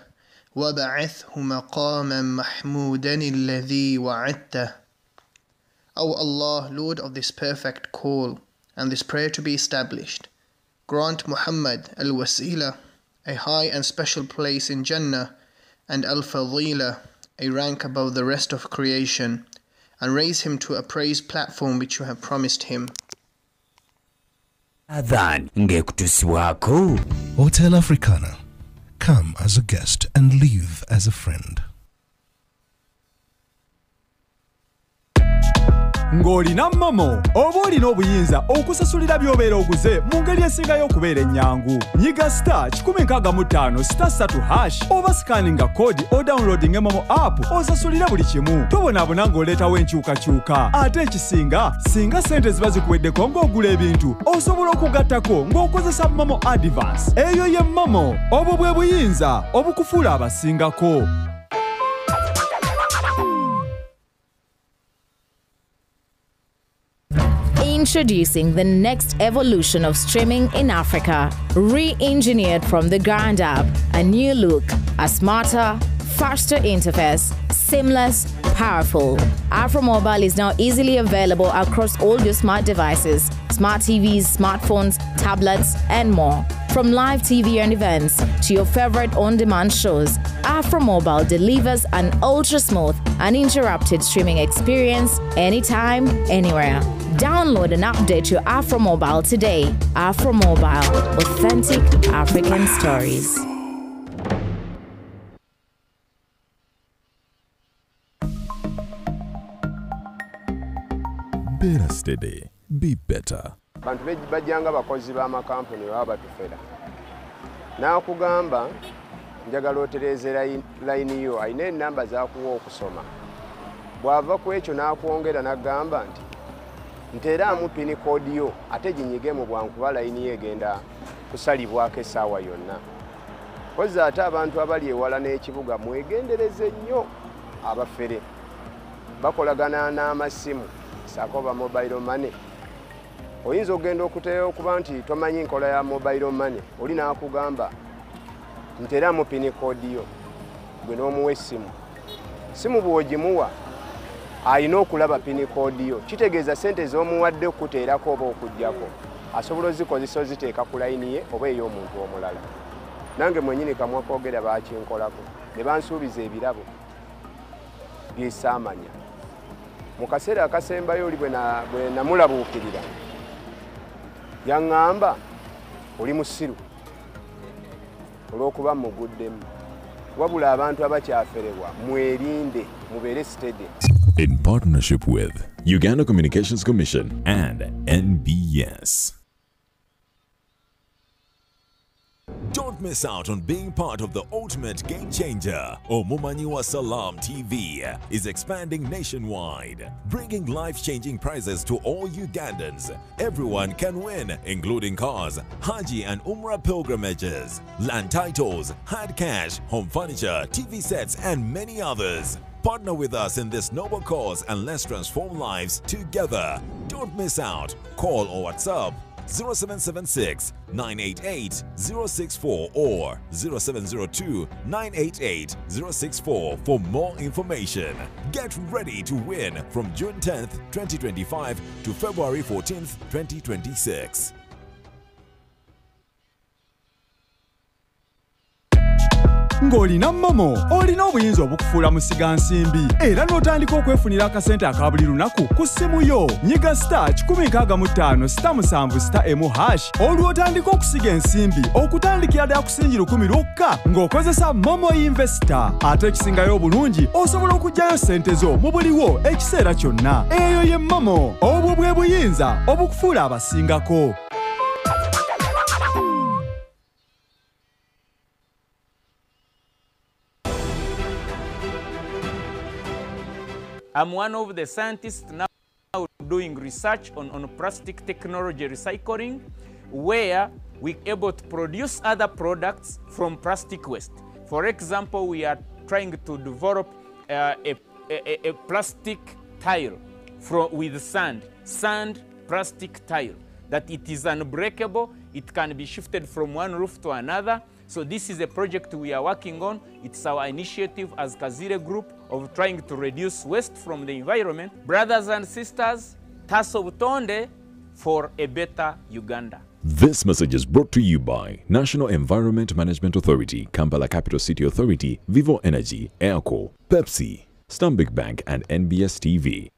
وبعثه مقاما محمودا الذي وعدته. O Allah, Lord of this perfect call and this prayer to be established, grant Muhammad al-Wasila a high and special place in Jannah, and al-Fadila a rank above the rest of creation, and raise him to a praise platform which you have promised him. Adhan ngekutusibwako. Hotel Africana. Come as a guest and leave as a friend. Ng'olina Momo oba olina obuyinza okusasulira by'obeera oguze mu ngeri esingayo okubeera ennyangu. Nyiga star 165 *3# oba scanninga kodi o downloading Momo app osasulire buli kimu. Tobonaabona ng'oleetawo enkyukakyuka. Ate ekisinga, singa ssente ziba zikuweddeko ng'ogula ebintu, osobola okugattako ng'okozesa Momo Advance. Eyo ye Momo, obwo bwe buyinza obukufuula abasingako. Introducing the next evolution of streaming in Africa, re-engineered from the ground up. A new look, a smarter, faster interface, seamless, powerful. Afromobile is now easily available across all your smart devices, smart TVs, smartphones, tablets, and more. From live TV and events to your favorite on-demand shows, Afromobile delivers an ultra-smooth, uninterrupted streaming experience anytime, anywhere. Download and update your Afromobile today. Afromobile, authentic African stories. Better steady, be better. Bantu bajjanga bakozi b'amakampuni baba batufera. Nakugamba njagala otereeze layini yo ayina ennamba z'akuwa okusoma. Bw'ava ku ekyo n'akwongera n'agamba nti nteeramu pini koodi yo ate ginyige mu bwangu kuba layini ye egenda kusalibwako essaawa yonna. Kozi ate abantu abali ewala n'ekibuga mwegendereze nnyo abafere. Bakolagana n'amasimu saako ba mobile money. Oyinza ogenda okuteeyo okuba nti tomanyi nkola ya mobile money, oli n'akugamba nteeramu pini koodi yo, gwe n'omuwa essimu. Simu bw'ogimuwa ayina okulaba pini koodi yo, kitegeeza ssente z'omuwadde okuteerako oba okuggyako asobola ozikozesa oziteeka ku layini ye oba ey'omuntu omulala. Nange mwennyini kamwa koogera baakinkolako ne bansuubiza ebirabo byesaamanya. Mu kaseera akasembayo oli bwe namulabuukirira yaŋŋamba oli musiru olw'okuba muguddemu, wabula abantu abakyaferebwa mwerinde mubeere steady. In partnership with Uganda Communications Commission and NBS. Don't miss out on being part of the ultimate game changer. Omumanyiwa Salam TV is expanding nationwide, bringing life-changing prizes to all Ugandans. Everyone can win, including cars, Haji and Umrah pilgrimages, land titles, hard cash, home furniture, TV sets, and many others. Partner with us in this noble cause and let's transform lives together. Don't miss out. Call or WhatsApp 0776 988 064 or 0702 988 064 for more information. Get ready to win from June 10th, 2025 to February 14th, 2026. Ng'olina Momo olina obuyinza obukufuula musiga nsimbi era n'otandika okwefunira akasente aka buli lunaku ku ssimu yo. Nyiga star 165*7*M# olw'otandika okusiga ensimbi okutandikira ddala ku ssingi 10 lwokka ng'okozesa Momo Investor. Ate ekisingayo obulungi osobola okuggyayo ssente zo mu buliwo ekiseera kyonna. Eyo ye Momo, obwo bwe buyinza obukufuula abasingako. I'm one of the scientists now doing research on plastic technology recycling, where we're able to produce other products from plastic waste. For example, we are trying to develop a plastic tile with sand plastic tile, that it is unbreakable, it can be shifted from one roof to another. So this is a project we are working on. It's our initiative as Kazire Group of trying to reduce waste from the environment. Brothers and sisters, Tasso Butonde for a better Uganda. This message is brought to you by National Environment Management Authority, Kampala Capital City Authority, Vivo Energy, Airco, Pepsi, Stanbic Bank, and NBS TV.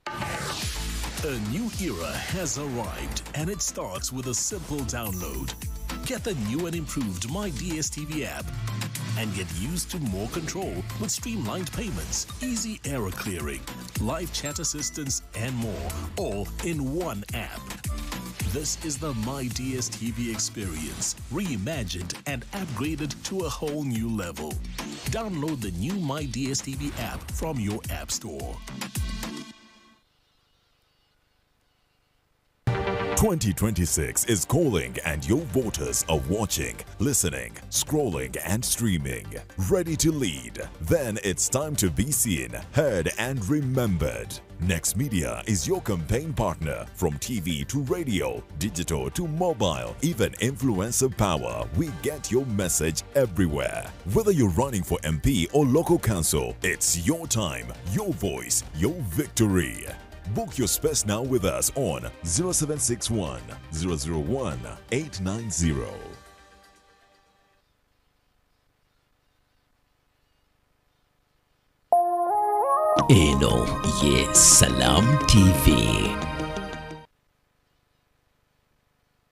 A new era has arrived, and it starts with a simple download. Get the new and improved My DSTV app and get used to more control with streamlined payments, easy error clearing, live chat assistance, and more, all in one app. This is the My DSTV experience, reimagined and upgraded to a whole new level. Download the new My DSTV app from your app store. 2026 is calling, and your voters are watching, listening, scrolling, and streaming. Ready to lead? Then it's time to be seen, heard, and remembered. Next Media is your campaign partner. From TV to radio, digital to mobile, even influencer power, we get your message everywhere. Whether you're running for MP or local council, it's your time, your voice, your victory. Book your space now with us on 0761 001 890. Eno ye Salam TV.